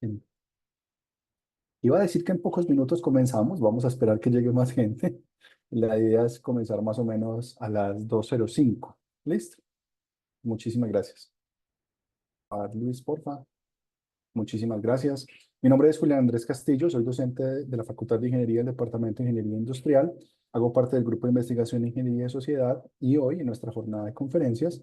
En- Iba a decir que en pocos minutos comenzamos, vamos a esperar que llegue más gente. La idea es comenzar más o menos a las 2:05. ¿Listo? Muchísimas gracias. A ver, Luis, porfa. Muchísimas gracias. Mi nombre es Julián Andrés Castillo, soy docente de la Facultad de Ingeniería del Departamento de Ingeniería Industrial. Hago parte del Grupo de Investigación en Ingeniería de Sociedad y hoy en nuestra jornada de conferencias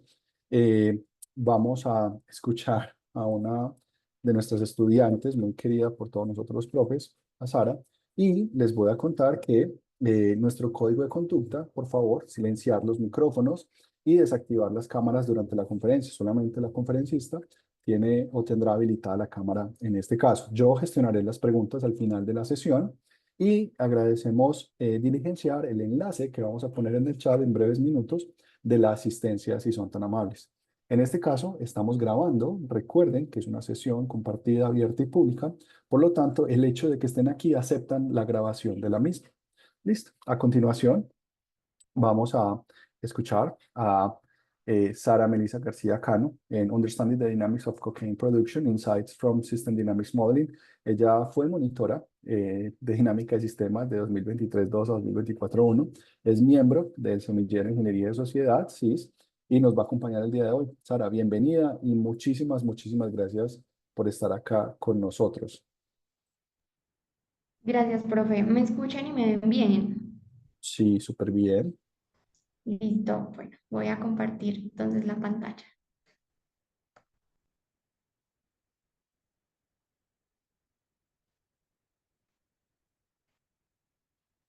eh, vamos a escuchar a una de nuestras estudiantes, muy querida por todos nosotros los profes, a Sara, y les voy a contar que nuestro código de conducta, por favor, silenciar los micrófonos y desactivar las cámaras durante la conferencia. Solamente la conferencista tiene o tendrá habilitada la cámara en este caso. Yo gestionaré las preguntas al final de la sesión y agradecemos diligenciar el enlace que vamos a poner en el chat en breves minutos de la asistencia, si son tan amables. En este caso, estamos grabando. Recuerden que es una sesión compartida, abierta y pública. Por lo tanto, el hecho de que estén aquí aceptan la grabación de la misma. Listo. A continuación, vamos a escuchar a Sara Melissa García Cano en Understanding the Dynamics of Cocaine Production, Insights from System Dynamics Modeling. Ella fue monitora de dinámica de sistemas de 2023-2 a 2024-1. Es miembro del Semillero Ingeniería de Sociedad, SIS, y nos va a acompañar el día de hoy. Sara, bienvenida y muchísimas gracias por estar acá con nosotros. Gracias, profe. ¿Me escuchan y me ven bien? Sí, súper bien. Listo. Bueno, voy a compartir entonces la pantalla.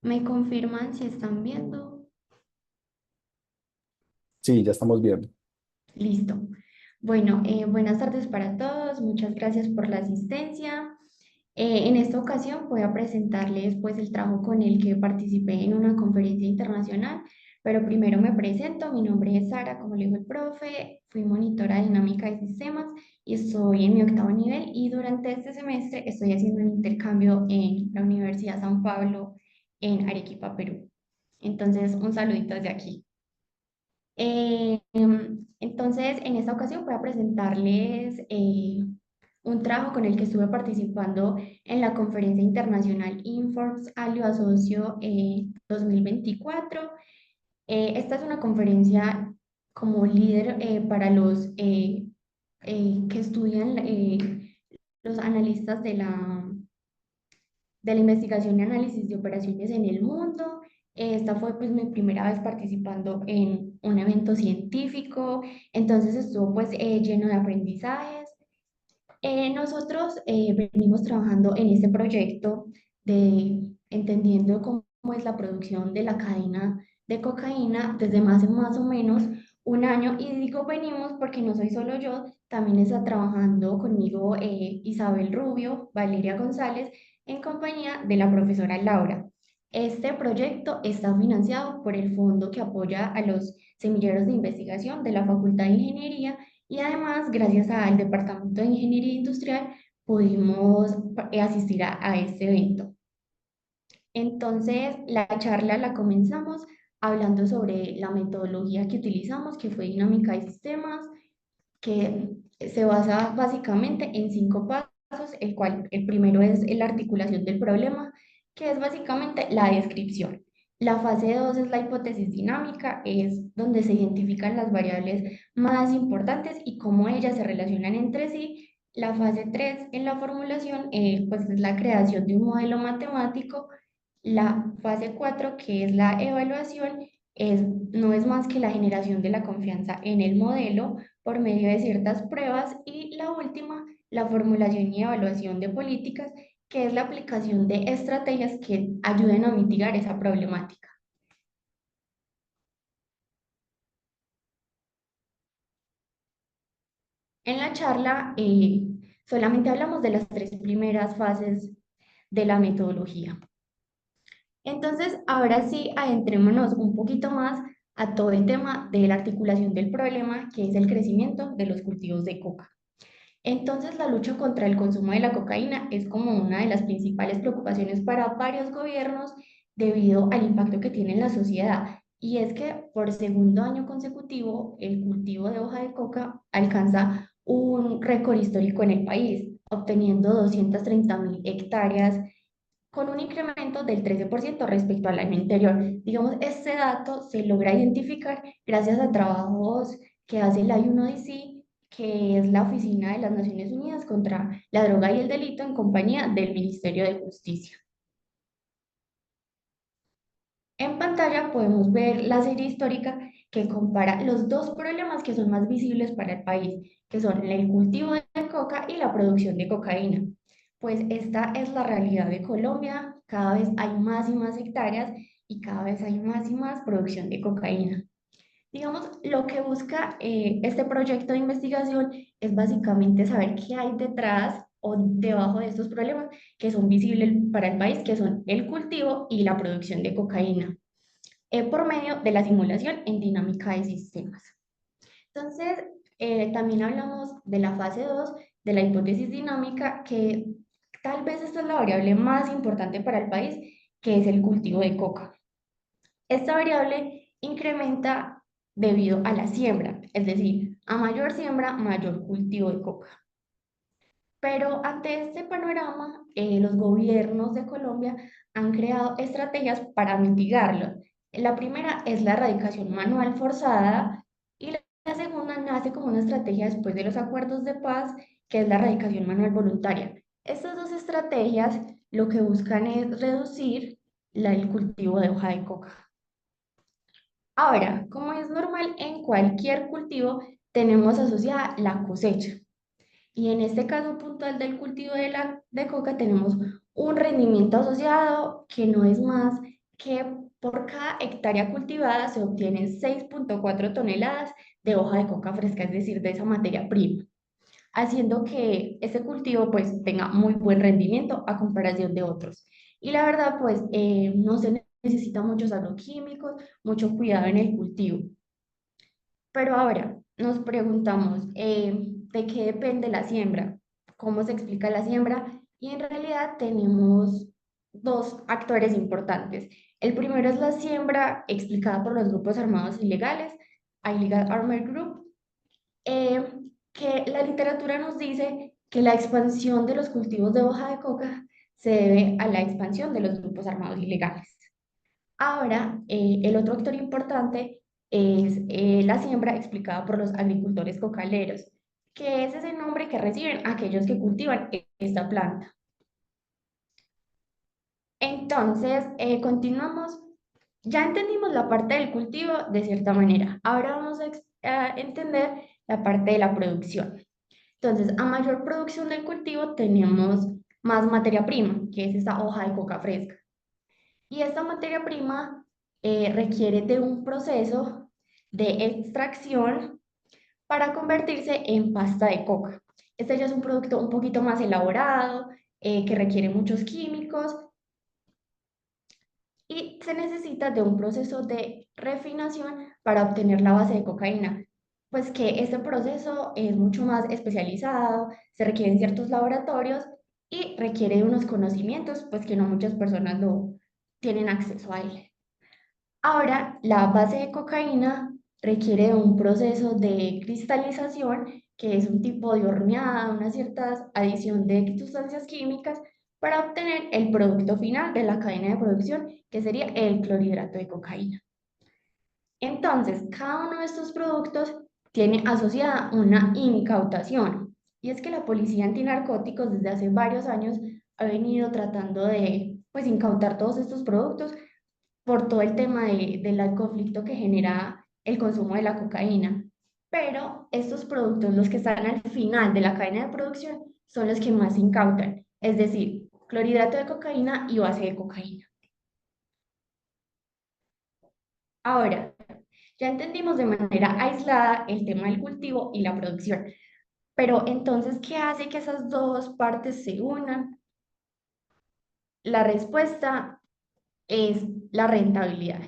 ¿Me confirman si están viendo? Sí, ya estamos bien. Listo. Bueno, buenas tardes para todos. Muchas gracias por la asistencia. En esta ocasión voy a presentarles pues el trabajo con el que participé en una conferencia internacional, pero primero me presento. Mi nombre es Sara, como le dijo el profe, fui monitora dinámica de sistemas y estoy en mi octavo nivel y durante este semestre estoy haciendo un intercambio en la Universidad San Pablo en Arequipa, Perú. Entonces, un saludito desde aquí. Entonces, en esta ocasión voy a presentarles un trabajo con el que estuve participando en la conferencia internacional Informs Alio Asocio 2024. Esta es una conferencia como líder para los que estudian los analistas de la investigación y análisis de operaciones en el mundo. Esta fue pues mi primera vez participando en un evento científico, entonces estuvo pues lleno de aprendizajes. Nosotros venimos trabajando en este proyecto de entendiendo cómo es la producción de la cadena de cocaína desde más o menos un año. Y digo venimos porque no soy solo yo, también está trabajando conmigo Isabel Rubio, Valeria González, en compañía de la profesora Laura. Este proyecto está financiado por el fondo que apoya a los semilleros de investigación de la Facultad de Ingeniería y además, gracias al Departamento de Ingeniería Industrial, pudimos asistir a este evento. Entonces, la charla la comenzamos hablando sobre la metodología que utilizamos, que fue dinámica de sistemas, que se basa básicamente en 5 pasos, el cual el primero es la articulación del problema, que es básicamente la descripción. La fase 2 es la hipótesis dinámica, es donde se identifican las variables más importantes y cómo ellas se relacionan entre sí. La fase 3 en la formulación, pues es la creación de un modelo matemático. La fase 4 que es la evaluación, no es más que la generación de la confianza en el modelo por medio de ciertas pruebas. Y la última, la formulación y evaluación de políticas, que es la aplicación de estrategias que ayuden a mitigar esa problemática. En la charla solamente hablamos de las 3 primeras fases de la metodología. Entonces, ahora sí, adentrémonos un poquito más a todo el tema de la articulación del problema, que es el crecimiento de los cultivos de coca. Entonces, la lucha contra el consumo de la cocaína es como una de las principales preocupaciones para varios gobiernos debido al impacto que tiene en la sociedad. Y es que por segundo año consecutivo, el cultivo de hoja de coca alcanza un récord histórico en el país. obteniendo 230.000 hectáreas con un incremento del 13% respecto al año anterior. Digamos, este dato se logra identificar gracias a trabajos que hace la UNODC, que es la Oficina de las Naciones Unidas contra la Droga y el Delito en compañía del Ministerio de Justicia. En pantalla podemos ver la serie histórica que compara los dos problemas que son más visibles para el país, que son el cultivo de coca y la producción de cocaína. Pues esta es la realidad de Colombia, cada vez hay más y más hectáreas y cada vez hay más y más producción de cocaína. Digamos, lo que busca este proyecto de investigación es básicamente saber qué hay detrás o debajo de estos problemas que son visibles para el país, que son el cultivo y la producción de cocaína, por medio de la simulación en dinámica de sistemas. Entonces, también hablamos de la fase 2 de la hipótesis dinámica, que tal vez esta es la variable más importante para el país, que es el cultivo de coca. Esta variable incrementa debido a la siembra, es decir, a mayor siembra, mayor cultivo de coca. Pero ante este panorama, los gobiernos de Colombia han creado estrategias para mitigarlo. La primera es la erradicación manual forzada y la segunda nace como una estrategia después de los acuerdos de paz, que es la erradicación manual voluntaria. Estas dos estrategias lo que buscan es reducir el cultivo de hoja de coca. Ahora, como es normal en cualquier cultivo, tenemos asociada la cosecha. Y en este caso puntual del cultivo de coca tenemos un rendimiento asociado que no es más que por cada hectárea cultivada se obtienen 6,4 toneladas de hoja de coca fresca, es decir, de esa materia prima, haciendo que ese cultivo pues tenga muy buen rendimiento a comparación de otros. Y la verdad pues no se necesita muchos agroquímicos, mucho cuidado en el cultivo. Pero ahora nos preguntamos, ¿de qué depende la siembra? ¿Cómo se explica la siembra? Y en realidad tenemos dos actores importantes. El primero es la siembra explicada por los grupos armados ilegales, Illegal Armed Group, eh, que la literatura nos dice que la expansión de los cultivos de hoja de coca se debe a la expansión de los grupos armados ilegales. Ahora, el otro actor importante es la siembra explicada por los agricultores cocaleros, que es ese nombre que reciben aquellos que cultivan esta planta. Entonces, continuamos. Ya entendimos la parte del cultivo de cierta manera. Ahora vamos a entender la parte de la producción. Entonces, a mayor producción del cultivo tenemos más materia prima, que es esta hoja de coca fresca. Y esta materia prima requiere de un proceso de extracción para convertirse en pasta de coca. Este ya es un producto un poquito más elaborado, que requiere muchos químicos y se necesita de un proceso de refinación para obtener la base de cocaína. Pues que este proceso es mucho más especializado, se requieren ciertos laboratorios y requiere de unos conocimientos, pues que no muchas personas lo tienen acceso a él. Ahora, la base de cocaína requiere de un proceso de cristalización, que es un tipo de horneada, una cierta adición de sustancias químicas para obtener el producto final de la cadena de producción, que sería el clorhidrato de cocaína. Entonces, cada uno de estos productos tiene asociada una incautación. Y es que la policía antinarcóticos desde hace varios años ha venido tratando de pues, incautar todos estos productos por todo el tema del conflicto que genera el consumo de la cocaína. Pero estos productos, los que están al final de la cadena de producción, son los que más se incautan, es decir, clorhidrato de cocaína y base de cocaína. Ahora, ya entendimos de manera aislada el tema del cultivo y la producción, pero entonces, ¿qué hace que esas dos partes se unan? La respuesta es la rentabilidad.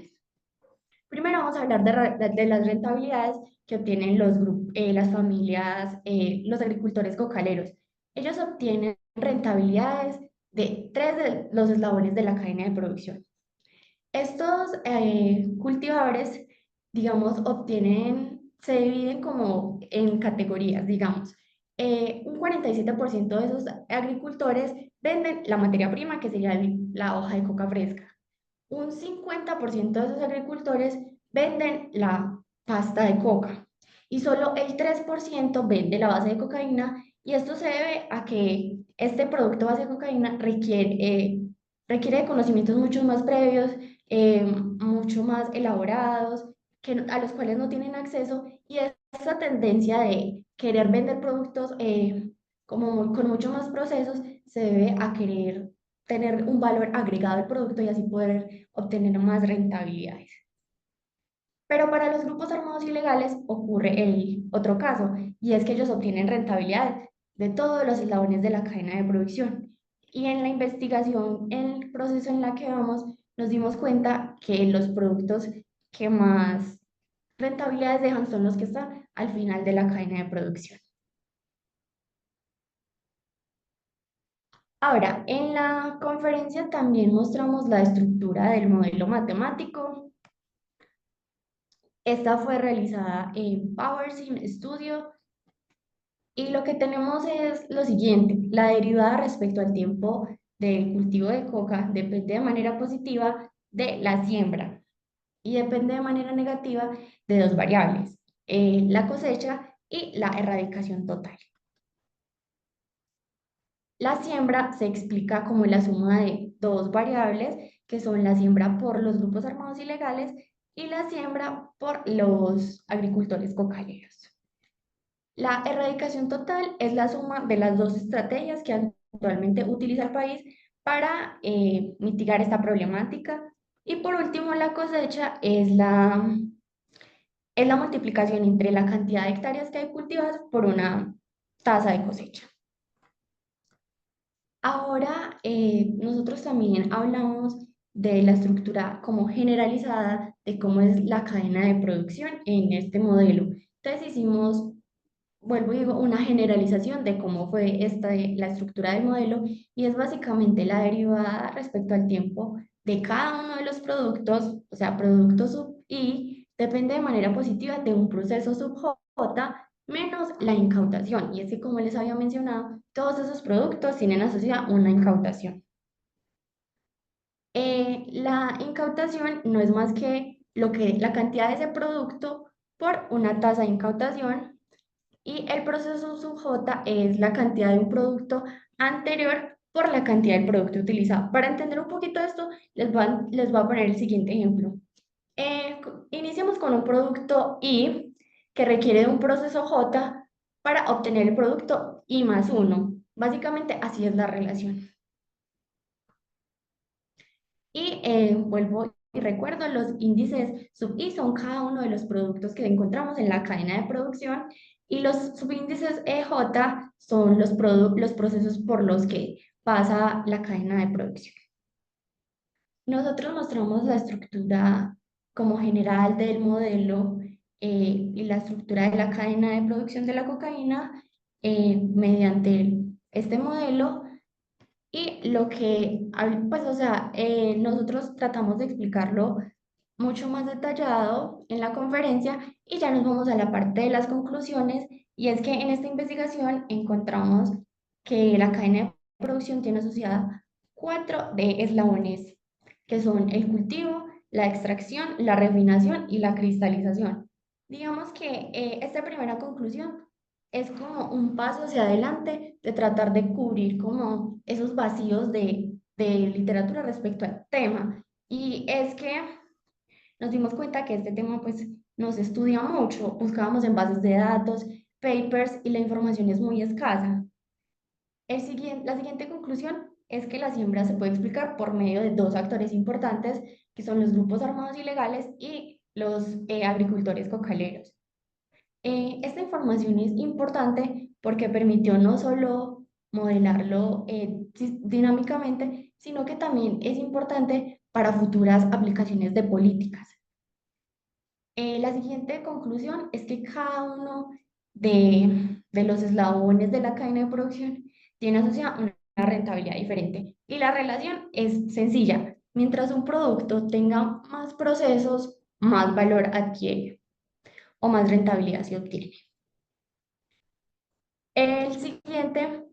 Primero vamos a hablar de las rentabilidades que obtienen las familias, los agricultores cocaleros. Ellos obtienen rentabilidades de tres de los eslabones de la cadena de producción. Estos cultivadores, digamos, se dividen como en categorías, digamos. un 47% de esos agricultores venden la materia prima, que sería la hoja de coca fresca. Un 50% de esos agricultores venden la pasta de coca y solo el 3% vende la base de cocaína, y esto se debe a que este producto base de cocaína requiere de conocimientos mucho más previos, mucho más elaborados, a los cuales no tienen acceso, y esa tendencia de querer vender productos con mucho más procesos se debe a querer tener un valor agregado al producto y así poder obtener más rentabilidades. Pero para los grupos armados ilegales ocurre el otro caso, y es que ellos obtienen rentabilidad de todos los eslabones de la cadena de producción. Y en la investigación, en el proceso en la que vamos, nos dimos cuenta que los productos que más rentabilidades dejan son los que están al final de la cadena de producción. Ahora, en la conferencia también mostramos la estructura del modelo matemático. Esta fue realizada en PowerSim Studio y lo que tenemos es lo siguiente: la derivada respecto al tiempo del cultivo de coca depende de manera positiva de la siembra y depende de manera negativa de dos variables, la cosecha y la erradicación total. La siembra se explica como la suma de dos variables, que son la siembra por los grupos armados ilegales y la siembra por los agricultores cocaleros. La erradicación total es la suma de las dos estrategias que actualmente utiliza el país para mitigar esta problemática. Y por último, la cosecha es la multiplicación entre la cantidad de hectáreas que hay cultivadas por una tasa de cosecha. Ahora, nosotros también hablamos de la estructura como generalizada de cómo es la cadena de producción en este modelo. Entonces hicimos, vuelvo y digo, una generalización de cómo fue la estructura del modelo, y es básicamente la derivada respecto al tiempo de cada uno de los productos, o sea, producto sub I depende de manera positiva de un proceso sub J menos la incautación. Y es que, como les había mencionado, todos esos productos tienen asociada una incautación. La incautación no es más que la cantidad de ese producto por una tasa de incautación, y el proceso sub J es la cantidad de un producto anterior por la cantidad del producto utilizado. Para entender un poquito esto, les voy a poner el siguiente ejemplo. Iniciamos con un producto I que requiere de un proceso J para obtener el producto I más 1. Básicamente así es la relación. Y vuelvo y recuerdo, los índices sub I son cada uno de los productos que encontramos en la cadena de producción, y los subíndices EJ son los procesos por los que pasa la cadena de producción. Nosotros mostramos la estructura como general del modelo y la estructura de la cadena de producción de la cocaína mediante este modelo, y pues, o sea, nosotros tratamos de explicarlo mucho más detallado en la conferencia, y ya nos vamos a la parte de las conclusiones, y es que en esta investigación encontramos que la cadena de producción tiene asociada 4 de eslabones, que son el cultivo, la extracción, la refinación y la cristalización. Digamos que esta primera conclusión es como un paso hacia adelante de tratar de cubrir como esos vacíos de literatura respecto al tema. Y es que nos dimos cuenta que este tema pues no se estudia mucho, buscábamos en bases de datos, papers, y la información es muy escasa. La siguiente conclusión es que la siembra se puede explicar por medio de dos actores importantes, que son los grupos armados ilegales y los agricultores cocaleros. Esta información es importante porque permitió no solo modelarlo dinámicamente, sino que también es importante para futuras aplicaciones de políticas. La siguiente conclusión es que cada uno de los eslabones de la cadena de producción tiene asociada una rentabilidad diferente. Y la relación es sencilla: mientras un producto tenga más procesos, más valor adquiere o más rentabilidad se obtiene. El siguiente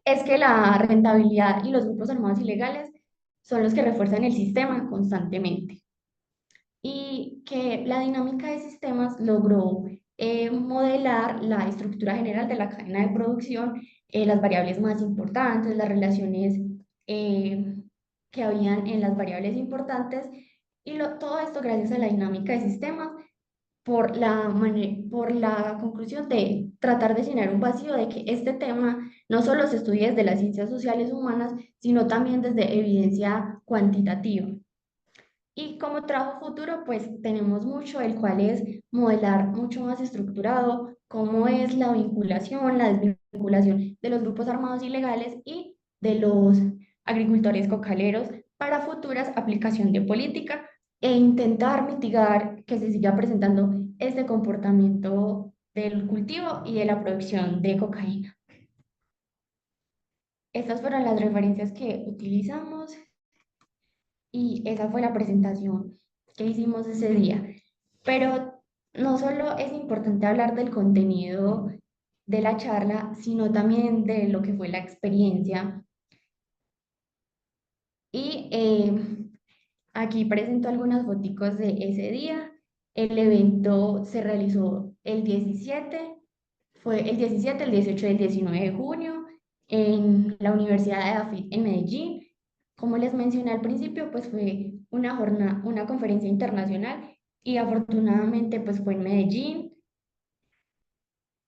es que la rentabilidad y los grupos armados ilegales son los que refuerzan el sistema constantemente y que la dinámica de sistemas logró modelar la estructura general de la cadena de producción, las variables más importantes, las relaciones eh, que habían en las variables importantes y todo esto gracias a la dinámica de sistemas por la conclusión de tratar de llenar un vacío de que este tema no solo se estudia desde las ciencias sociales humanas, sino también desde evidencia cuantitativa. Y como trabajo futuro, pues tenemos mucho, el cual es modelar mucho más estructurado cómo es la vinculación, la desvinculación de los grupos armados ilegales y de los agricultores cocaleros para futuras aplicación de política e intentar mitigar que se siga presentando este comportamiento del cultivo y de la producción de cocaína. Estas fueron las referencias que utilizamos y esa fue la presentación que hicimos ese día. Pero no solo es importante hablar del contenido de la charla, sino también de lo que fue la experiencia. Y aquí presento algunas foticos de ese día. El evento se realizó el 17, fue el 17, el 18 y el 19 de junio en la Universidad de AFIT en Medellín. Como les mencioné al principio, pues fue una jornada, una conferencia internacional y afortunadamente pues fue en Medellín.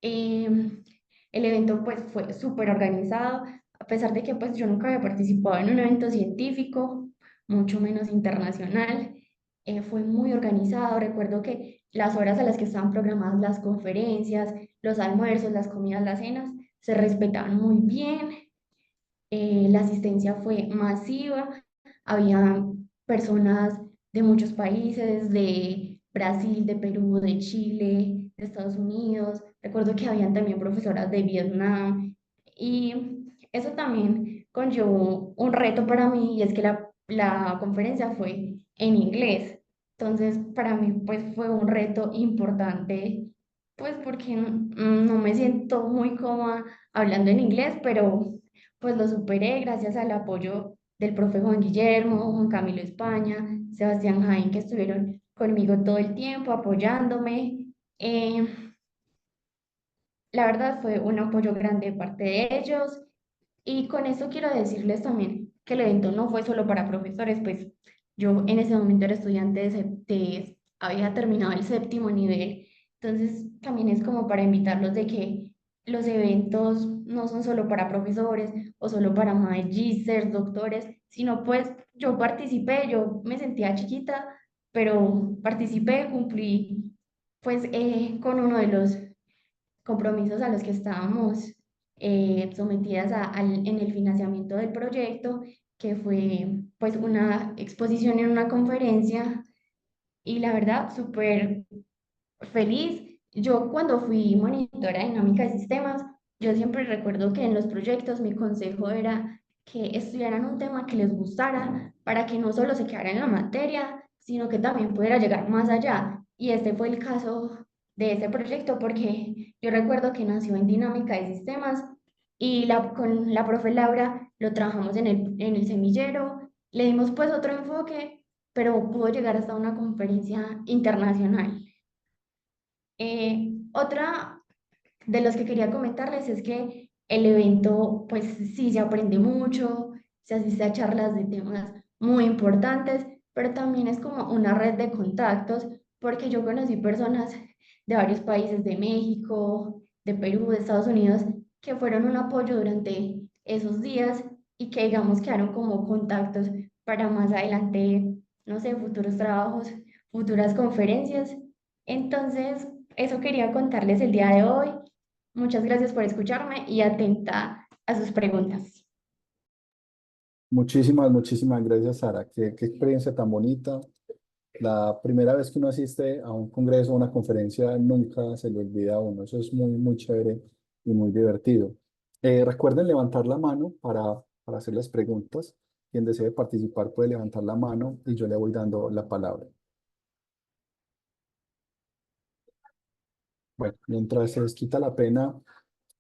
El evento pues fue súper organizado, a pesar de que pues yo nunca había participado en un evento científico, mucho menos internacional. Fue muy organizado. Recuerdo que las horas a las que estaban programadas las conferencias, los almuerzos, las comidas, las cenas, se respetaban muy bien. La asistencia fue masiva, había personas de muchos países, de Brasil, de Perú, de Chile, de Estados Unidos. Recuerdo que habían también profesoras de Vietnam y eso también conllevó un reto para mí y es que la conferencia fue en inglés. Entonces, para mí, pues fue un reto importante, pues porque no me siento muy cómoda hablando en inglés, pero pues lo superé gracias al apoyo del profe Juan Guillermo, Juan Camilo España, Sebastián Jaén, que estuvieron conmigo todo el tiempo apoyándome. Eh, la verdad fue un apoyo grande de parte de ellos y con eso quiero decirles también que el evento no fue solo para profesores, pues yo en ese momento era estudiante había terminado el séptimo nivel, entonces también es como para invitarlos de que los eventos no son solo para profesores o solo para magísteres, doctores, sino pues yo participé, yo me sentía chiquita, pero participé, cumplí pues con uno de los compromisos a los que estábamos sometidas en el financiamiento del proyecto, que fue pues una exposición en una conferencia y la verdad súper feliz. Yo cuando fui monitora dinámica de sistemas, yo siempre recuerdo que en los proyectos mi consejo era que estudiaran un tema que les gustara para que no solo se quedara en la materia, sino que también pudiera llegar más allá. Y este fue el caso de ese proyecto porque yo recuerdo que nació en dinámica de sistemas y con la profe Laura lo trabajamos en el semillero, le dimos pues otro enfoque, pero pudo llegar hasta una conferencia internacional. Otra de los que quería comentarles es que el evento, pues sí, se aprende mucho, se asiste a charlas de temas muy importantes, pero también es como una red de contactos, porque yo conocí personas de varios países, de México, de Perú, de Estados Unidos, que fueron un apoyo durante esos días y que digamos quedaron como contactos para más adelante, no sé, futuros trabajos, futuras conferencias. Entonces, eso quería contarles el día de hoy. Muchas gracias por escucharme y atenta a sus preguntas. Muchísimas gracias, Sara. Qué experiencia tan bonita. La primera vez que uno asiste a un congreso o una conferencia nunca se le olvida a uno. Eso es muy chévere y muy divertido. Recuerden levantar la mano para hacer las preguntas. Quien desee participar puede levantar la mano y yo le voy dando la palabra. Bueno, mientras se les quita la pena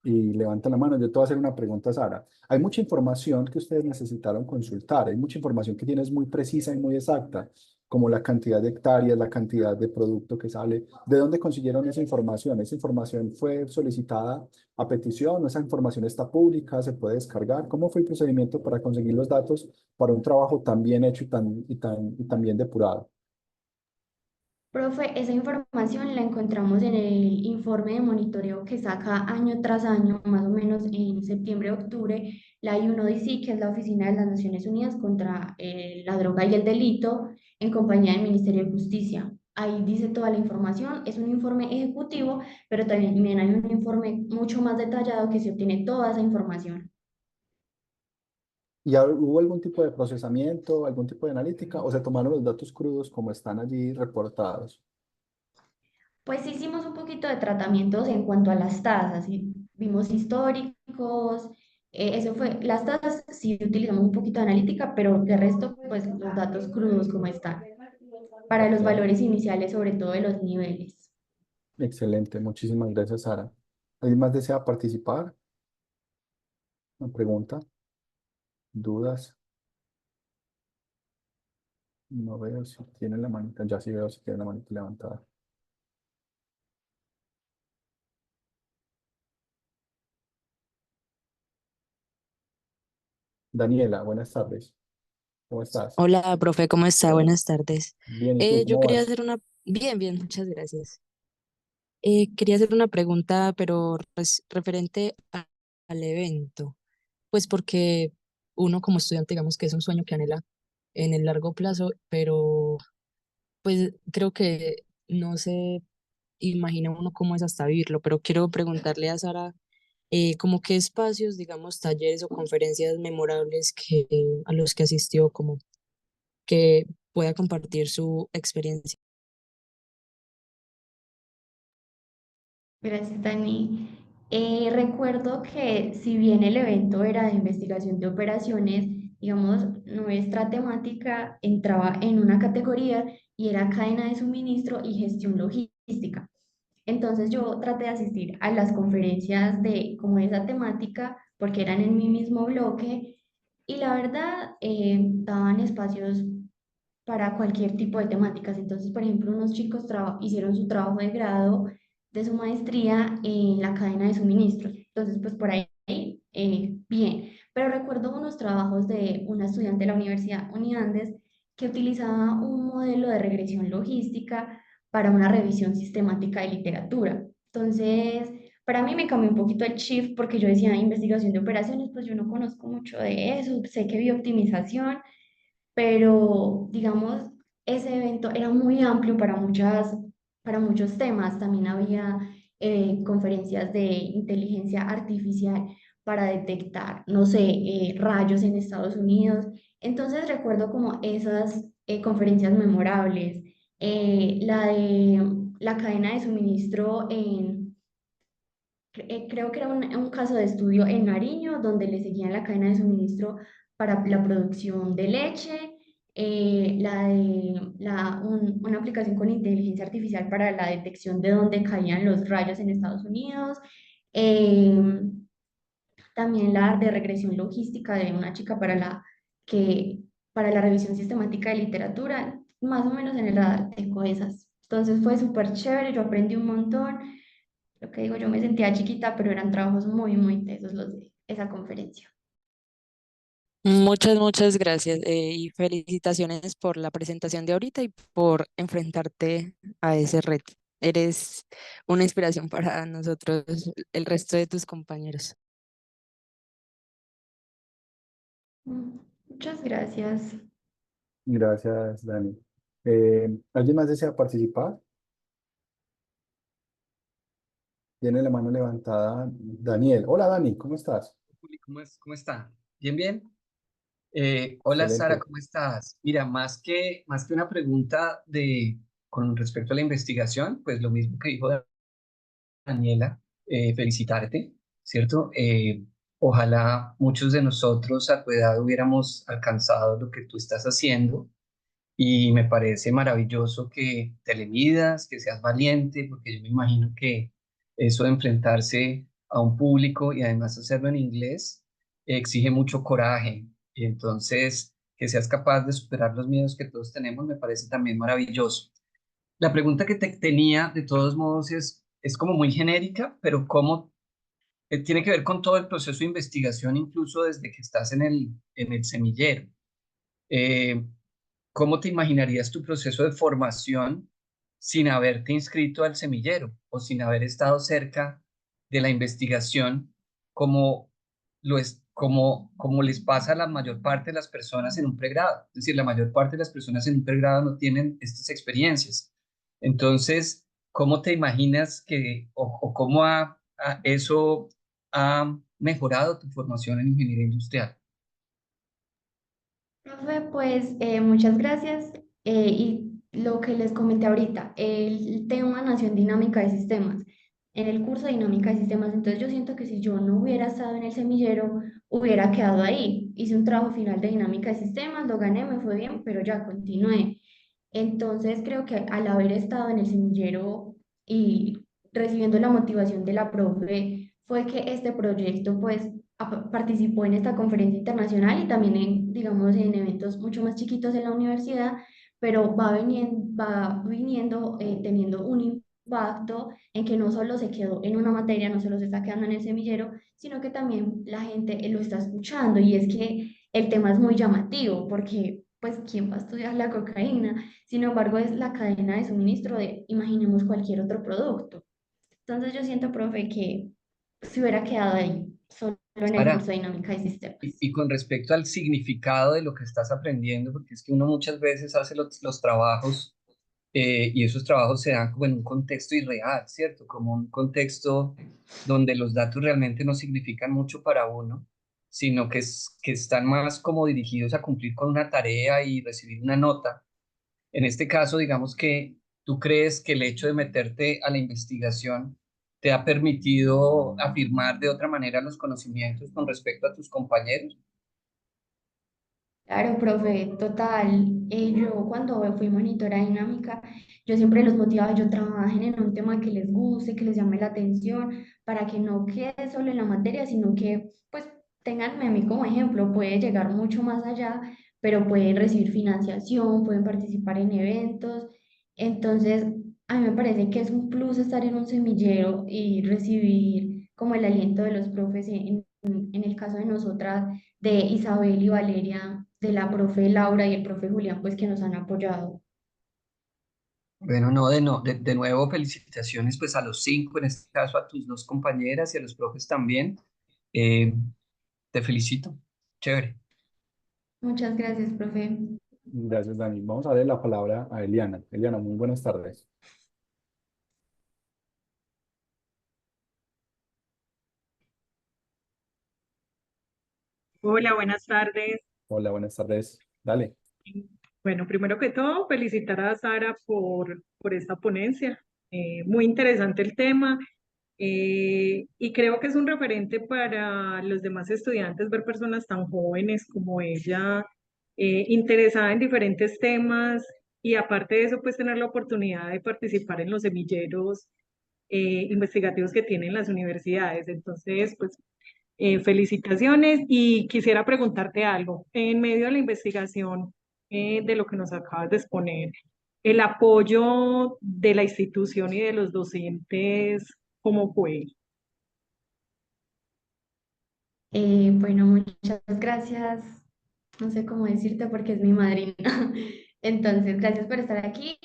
y levanta la mano, yo te voy a hacer una pregunta, Sara. Hay mucha información que ustedes necesitaron consultar, hay mucha información que tienes muy precisa y muy exacta, como la cantidad de hectáreas, la cantidad de producto que sale. ¿De dónde consiguieron esa información? ¿Esa información fue solicitada a petición o esa información está pública, se puede descargar? ¿Cómo fue el procedimiento para conseguir los datos para un trabajo tan bien hecho y tan bien depurado? Profe, esa información la encontramos en el informe de monitoreo que saca año tras año, más o menos en septiembre-octubre, la UNODC, que es la Oficina de las Naciones Unidas contra la Droga y el Delito, en compañía del Ministerio de Justicia. Ahí dice toda la información, es un informe ejecutivo, pero también hay un informe mucho más detallado que se obtiene toda esa información. ¿Y hubo algún tipo de procesamiento, algún tipo de analítica o se tomaron los datos crudos como están allí reportados? Pues hicimos un poquito de tratamientos en cuanto a las tasas, y vimos históricos, eso fue, las tasas sí utilizamos un poquito de analítica, pero de resto, pues los datos crudos como están, para Ok, los valores iniciales, sobre todo de los niveles. excelente. Muchísimas gracias, Sara. ¿Alguien más desea participar? ¿Una pregunta? ¿Dudas? No veo si tiene la manita. Ya sí veo si tiene la manita levantada. Daniela, buenas tardes. ¿Cómo estás? Hola, profe, ¿cómo está? Buenas tardes. Bien, ¿y tú Yo cómo quería vas? hacer una... Bien, bien, muchas gracias. Quería hacer una pregunta, pero referente al evento. Pues porque uno como estudiante, digamos que es un sueño que anhela en el largo plazo, pero pues creo que no se imagina uno cómo es hasta vivirlo, pero quiero preguntarle a Sara, como qué espacios, digamos, talleres o conferencias memorables a los que asistió, como que pueda compartir su experiencia. Gracias, Dani. Recuerdo que si bien el evento era de investigación de operaciones, digamos, nuestra temática entraba en una categoría y era cadena de suministro y gestión logística. Entonces yo traté de asistir a las conferencias de como esa temática porque eran en mi mismo bloque y la verdad daban espacios para cualquier tipo de temáticas. Entonces, por ejemplo, unos chicos hicieron su trabajo de grado de su maestría en la cadena de suministros. Entonces, pues por ahí, bien. Pero recuerdo unos trabajos de una estudiante de la Universidad Uniandes que utilizaba un modelo de regresión logística para una revisión sistemática de literatura. Entonces, para mí me cambió un poquito el shift porque yo decía investigación de operaciones, pues yo no conozco mucho de eso, sé que vi optimización, pero digamos, ese evento era muy amplio para muchos temas. También había conferencias de inteligencia artificial para detectar, no sé, rayos en Estados Unidos. Entonces recuerdo como esas conferencias memorables, la de la cadena de suministro creo que era un caso de estudio en Nariño, donde le seguían la cadena de suministro para la producción de leche, una aplicación con inteligencia artificial para la detección de dónde caían los rayos en Estados Unidos, eh, también la de regresión logística de una chica para la revisión sistemática de literatura, más o menos en el radar tengo esas. Entonces fue súper chévere, yo aprendí un montón. Lo que digo, yo me sentía chiquita, pero eran trabajos muy, muy tesos los de esa conferencia. Muchas, muchas gracias y felicitaciones por la presentación de ahorita y por enfrentarte a ese reto. Eres una inspiración para nosotros, el resto de tus compañeros. Muchas gracias. Gracias, Dani. ¿Alguien más desea participar? Tiene la mano levantada Daniel. Hola, Dani, ¿cómo estás? Juli, ¿cómo está? Bien, bien. Hola Sara, Excelente. ¿cómo estás? Mira, más que una pregunta con respecto a la investigación, pues lo mismo que dijo Daniela, felicitarte, ¿cierto? Ojalá muchos de nosotros a tu edad hubiéramos alcanzado lo que tú estás haciendo y me parece maravilloso que te le midas, que seas valiente, porque yo me imagino que Eso de enfrentarse a un público y además hacerlo en inglés exige mucho coraje. Y entonces, que seas capaz de superar los miedos que todos tenemos me parece también maravilloso. La pregunta que te tenía, de todos modos, es como muy genérica, pero ¿cómo tiene que ver con todo el proceso de investigación, incluso desde que estás en el semillero? Eh, ¿Cómo te imaginarías tu proceso de formación sin haberte inscrito al semillero o sin haber estado cerca de la investigación como como les pasa a la mayor parte de las personas en un pregrado? Es decir, la mayor parte de las personas en un pregrado no tienen estas experiencias. Entonces, ¿cómo te imaginas o cómo eso ha mejorado tu formación en ingeniería industrial? Profe, pues muchas gracias. Y lo que les comenté ahorita, el tema nació en dinámica de sistemas, en el curso de dinámica de sistemas. Entonces yo siento que si yo no hubiera estado en el semillero, hubiera quedado ahí. Hice un trabajo final de dinámica de sistemas, lo gané, me fue bien, pero ya continué. Entonces creo que al haber estado en el semillero y recibiendo la motivación de la profe, fue que este proyecto pues participó en esta conferencia internacional y también en, digamos, en eventos mucho más chiquitos en la universidad, pero va viniendo teniendo un impacto en que no solo se quedó en una materia, no solo se está quedando en el semillero, sino que también la gente lo está escuchando y es que el tema es muy llamativo porque, pues, ¿quién va a estudiar la cocaína? Sin embargo, es la cadena de suministro de, imaginemos, cualquier otro producto. Entonces yo siento, profe, que se hubiera quedado ahí, solo en el curso Sara, de dinámica de sistemas. y con respecto al significado de lo que estás aprendiendo, porque es que uno muchas veces hace los trabajos y esos trabajos se dan como en un contexto irreal, ¿cierto? Como un contexto donde los datos realmente no significan mucho para uno, sino que están más como dirigidos a cumplir con una tarea y recibir una nota. En este caso, digamos que tú crees que el hecho de meterte a la investigación te ha permitido afirmar de otra manera los conocimientos con respecto a tus compañeros. Claro, profe, total. Yo cuando fui monitora dinámica, yo siempre los motivaba, yo trabajen en un tema que les guste, que les llame la atención, para que no quede solo en la materia, sino que pues tenganme a mí como ejemplo, puede llegar mucho más allá, pero pueden recibir financiación, pueden participar en eventos. Entonces, a mí me parece que es un plus estar en un semillero y recibir como el aliento de los profes en el caso de nosotras de Isabel y Valeria, de la profe Laura y el profe Julián, pues que nos han apoyado. Bueno, no, de nuevo felicitaciones pues a los cinco, en este caso a tus dos compañeras y a los profes también. Eh, Te felicito. Chévere. Muchas gracias, profe. Gracias, Dani. Vamos a darle la palabra a Eliana. Eliana, muy buenas tardes. Hola, buenas tardes. Hola, buenas tardes. Dale. Bueno, primero que todo, felicitar a Sara por esta ponencia. Muy interesante el tema y creo que es un referente para los demás estudiantes ver personas tan jóvenes como ella, interesada en diferentes temas y aparte de eso, pues tener la oportunidad de participar en los semilleros investigativos que tienen las universidades. Entonces, pues felicitaciones y quisiera preguntarte algo. En medio de la investigación de lo que nos acabas de exponer, el apoyo de la institución y de los docentes, ¿cómo fue? Bueno, muchas gracias. No sé cómo decirte porque es mi madrina. Entonces, gracias por estar aquí.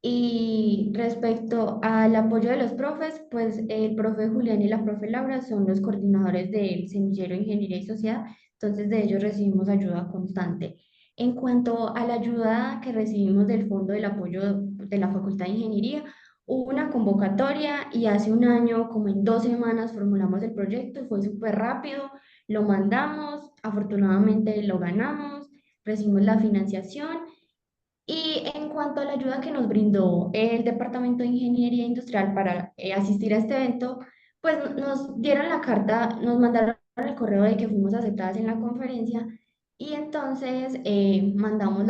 Y respecto al apoyo de los profes, pues el profe Julián y la profe Laura son los coordinadores del Semillero de Ingeniería y Sociedad, entonces de ellos recibimos ayuda constante. En cuanto a la ayuda que recibimos del Fondo del Apoyo de la Facultad de Ingeniería, hubo una convocatoria y hace un año, como en 2 semanas, formulamos el proyecto, fue súper rápido, lo mandamos, afortunadamente lo ganamos, recibimos la financiación y en cuanto a la ayuda que nos brindó el Departamento de Ingeniería Industrial para asistir a este evento, pues nos dieron la carta, nos mandaron el correo de que fuimos aceptadas en la conferencia y entonces mandamos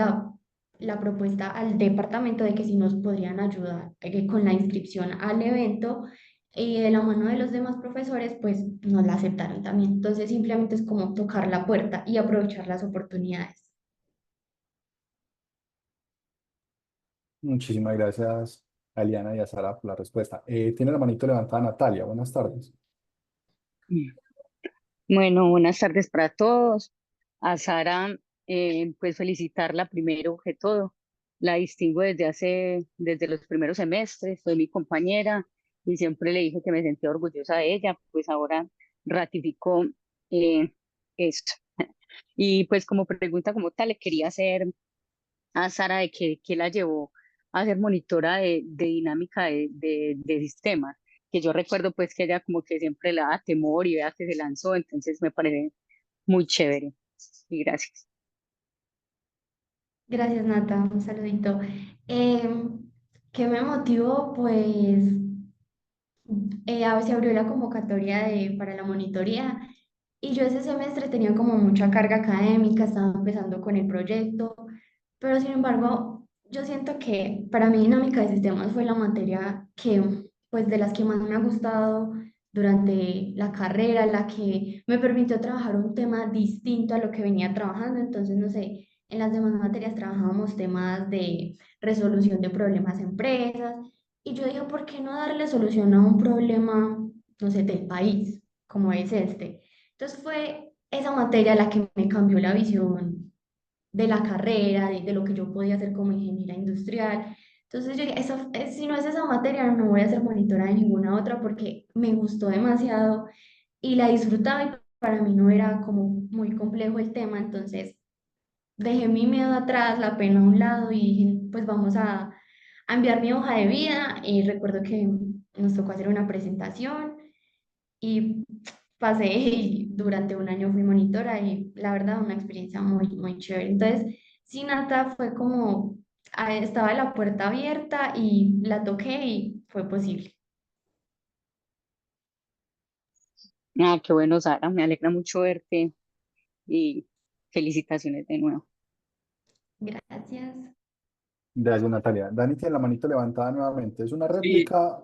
la propuesta al departamento de que si nos podrían ayudar con la inscripción al evento y de la mano de los demás profesores, pues nos la aceptaron también. Entonces simplemente es como tocar la puerta y aprovechar las oportunidades. Muchísimas gracias a Eliana y a Sara por la respuesta. Tiene la manito levantada Natalia. Buenas tardes. Bueno, buenas tardes para todos. A Sara, pues felicitarla primero que todo. La distingo desde los primeros semestres, fue mi compañera y siempre le dije que me sentía orgullosa de ella, pues ahora ratificó eh, esto. Y pues como pregunta como tal, le quería hacer a Sara de qué la llevó a ser monitora de dinámica de sistemas, que yo recuerdo pues que ella como que siempre le daba temor y vea que se lanzó, entonces me parece muy chévere. Y gracias. Gracias, Nata. Un saludito. ¿Qué me motivó? Pues se abrió la convocatoria para la monitoría y yo ese semestre tenía como mucha carga académica, estaba empezando con el proyecto, pero sin embargo, yo siento que para mí dinámica de sistemas fue la materia que, pues de las que más me ha gustado durante la carrera, la que me permitió trabajar un tema distinto a lo que venía trabajando. Entonces, no sé, en las demás materias trabajábamos temas de resolución de problemas en empresas y yo dije, ¿por qué no darle solución a un problema, no sé, del país, como es este? Entonces fue esa materia la que me cambió la visión de la carrera, de lo que yo podía hacer como ingeniera industrial. Entonces yo dije, si no es esa materia, no voy a ser monitora de ninguna otra porque me gustó demasiado y la disfrutaba y para mí no era como muy complejo el tema. Entonces dejé mi miedo atrás, la pena a un lado y dije, pues vamos a enviar mi hoja de vida. Y recuerdo que nos tocó hacer una presentación y pasé y durante un año fui monitora y la verdad una experiencia muy, muy chévere. Entonces, sí, Nata, fue como, estaba la puerta abierta y la toqué y fue posible. Ah, qué bueno, Sara, me alegra mucho verte y felicitaciones de nuevo. Gracias. Gracias, Natalia. Dani tiene la manito levantada nuevamente. Es una Sí, réplica,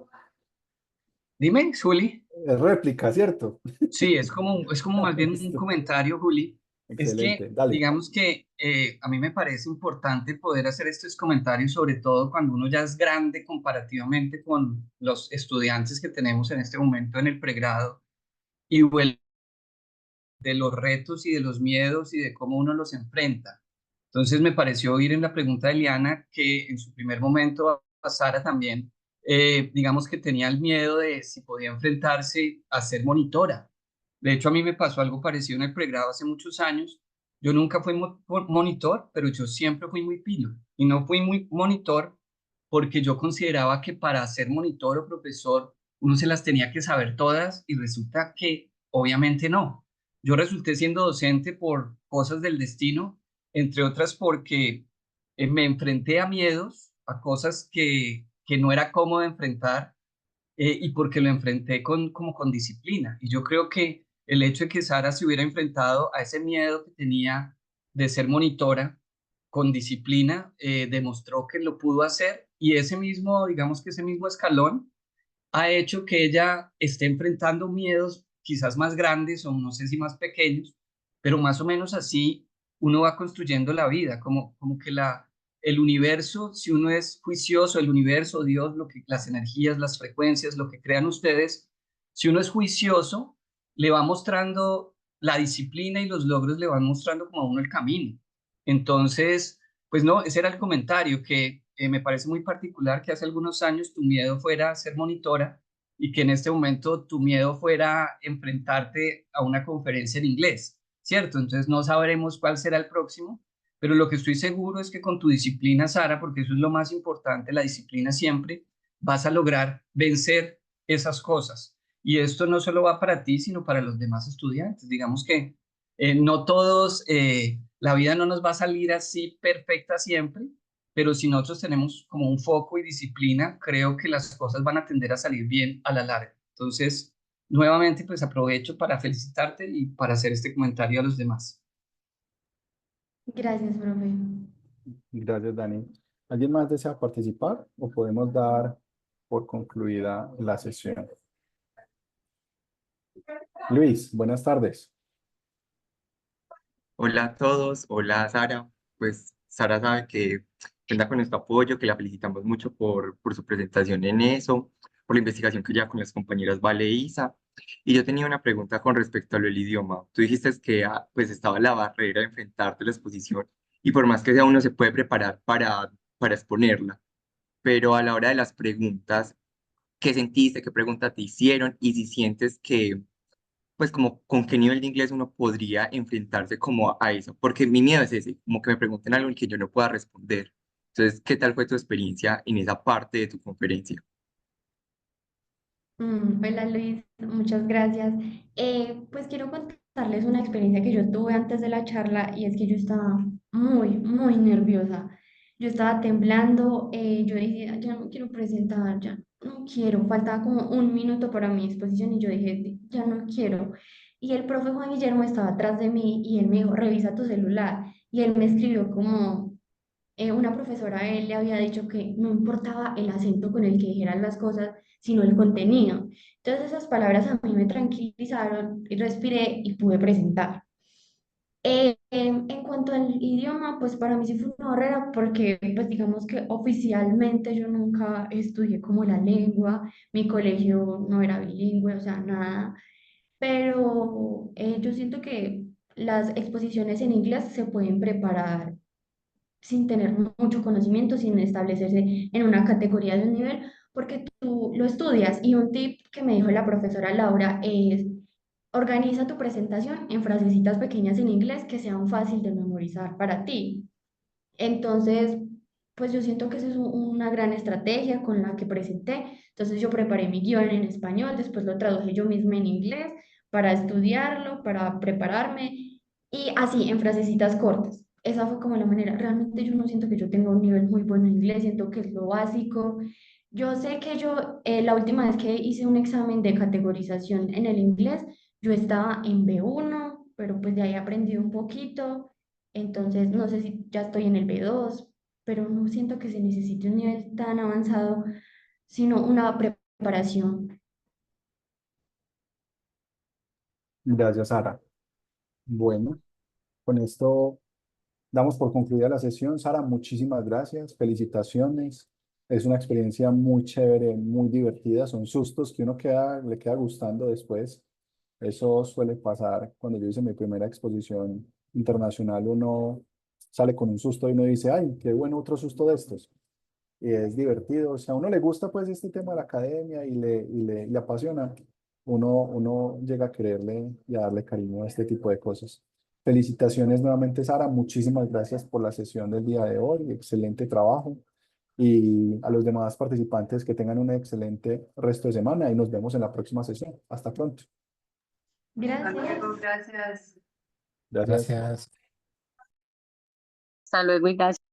dime, Juli. es réplica, ¿cierto? Sí, es como más bien un Listo. comentario, Juli. Es Excelente. que, Dale. digamos que a mí me parece importante poder hacer estos comentarios, sobre todo cuando uno ya es grande comparativamente con los estudiantes que tenemos en este momento en el pregrado y vuelve de los retos y de los miedos y de cómo uno los enfrenta. Entonces me pareció oír en la pregunta de Liana que en su primer momento a Sara también, digamos que tenía el miedo de si podía enfrentarse a ser monitora. De hecho, a mí me pasó algo parecido en el pregrado hace muchos años. Yo nunca fui monitor, pero yo siempre fui muy pilo. Y no fui muy monitor porque yo consideraba que para ser monitor o profesor uno se las tenía que saber todas y resulta que obviamente no. Yo resulté siendo docente por cosas del destino, entre otras porque me enfrenté a miedos, a cosas que no era cómodo enfrentar y porque lo enfrenté como con disciplina. Y yo creo que el hecho de que Sara se hubiera enfrentado a ese miedo que tenía de ser monitora con disciplina, demostró que lo pudo hacer y ese mismo, digamos que ese mismo escalón ha hecho que ella esté enfrentando miedos quizás más grandes o no sé si más pequeños, pero más o menos así uno va construyendo la vida, como que el universo, si uno es juicioso, el universo, Dios, las energías, las frecuencias, lo que crean ustedes, si uno es juicioso, le va mostrando la disciplina y los logros le van mostrando como a uno el camino. Entonces, pues no, ese era el comentario que me parece muy particular que hace algunos años tu miedo fuera ser monitora y que en este momento tu miedo fuera enfrentarte a una conferencia en inglés, ¿cierto? Entonces no sabremos cuál será el próximo, pero lo que estoy seguro es que con tu disciplina, Sara, porque eso es lo más importante, la disciplina siempre, vas a lograr vencer esas cosas. Y esto no solo va para ti, sino para los demás estudiantes. Digamos que no todos, la vida no nos va a salir así perfecta siempre, pero si nosotros tenemos como un foco y disciplina, creo que las cosas van a tender a salir bien a la larga. Entonces, nuevamente, pues aprovecho para felicitarte y para hacer este comentario a los demás. Gracias, profe. Gracias, Dani. ¿Alguien más desea participar o podemos dar por concluida la sesión? Luis, buenas tardes. Hola a todos, hola Sara. Pues Sara sabe que cuenta con nuestro apoyo, que la felicitamos mucho por su presentación en eso, por la investigación que lleva con las compañeras Vale e Isa. Y yo tenía una pregunta con respecto a lo del idioma. Tú dijiste que pues estaba la barrera de enfrentarte a la exposición y por más que sea uno se puede preparar para exponerla, pero a la hora de las preguntas, ¿qué sentiste? ¿Qué pregunta te hicieron? Y si sientes que pues como con qué nivel de inglés uno podría enfrentarse como a eso, porque mi miedo es ese, como que me pregunten algo y que yo no pueda responder. Entonces, ¿qué tal fue tu experiencia en esa parte de tu conferencia? Hola Luis, muchas gracias. Pues quiero contarles una experiencia que yo tuve antes de la charla y es que yo estaba muy nerviosa. Yo estaba temblando, yo dije, ya no quiero presentar, ya no quiero. Faltaba como un minuto para mi exposición y yo dije, ya no quiero. Y el profe Juan Guillermo estaba atrás de mí y él me dijo, revisa tu celular. Y él me escribió como una profesora a él le había dicho que no importaba el acento con el que dijeran las cosas, sino el contenido. Entonces esas palabras a mí me tranquilizaron y respiré y pude presentar. En cuanto al idioma, pues para mí sí fue una barrera porque pues digamos que oficialmente yo nunca estudié como la lengua, mi colegio no era bilingüe, o sea, nada, pero yo siento que las exposiciones en inglés se pueden preparar sin tener mucho conocimiento, sin establecerse en una categoría de un nivel, porque tú lo estudias. Y un tip que me dijo la profesora Laura es, organiza tu presentación en frasecitas pequeñas en inglés que sean fácil de memorizar para ti. Entonces, pues yo siento que esa es una gran estrategia con la que presenté. Entonces yo preparé mi guión en español, después lo traduje yo misma en inglés para estudiarlo, para prepararme y así en frasecitas cortas. Esa fue como la manera. Realmente yo no siento que yo tenga un nivel muy bueno en inglés, siento que es lo básico. Yo sé que yo, la última vez que hice un examen de categorización en el inglés, yo estaba en B1, pero pues de ahí aprendí un poquito. Entonces, no sé si ya estoy en el B2, pero no siento que se necesite un nivel tan avanzado, sino una preparación. Gracias, Sara. Bueno, con esto damos por concluida la sesión. Sara, muchísimas gracias, felicitaciones. Es una experiencia muy chévere, muy divertida. Son sustos que le queda gustando después. Eso suele pasar cuando yo hice mi primera exposición internacional. Uno sale con un susto y uno dice, ay, qué bueno otro susto de estos. Y es divertido. O sea, a uno le gusta pues este tema de la academia y le apasiona. Uno llega a quererle y a darle cariño a este tipo de cosas. Felicitaciones nuevamente, Sara. Muchísimas gracias por la sesión del día de hoy. Excelente trabajo. Y a los demás participantes que tengan un excelente resto de semana y nos vemos en la próxima sesión. Hasta pronto. Hasta Gracias. luego, gracias. Gracias. Hasta luego y gracias.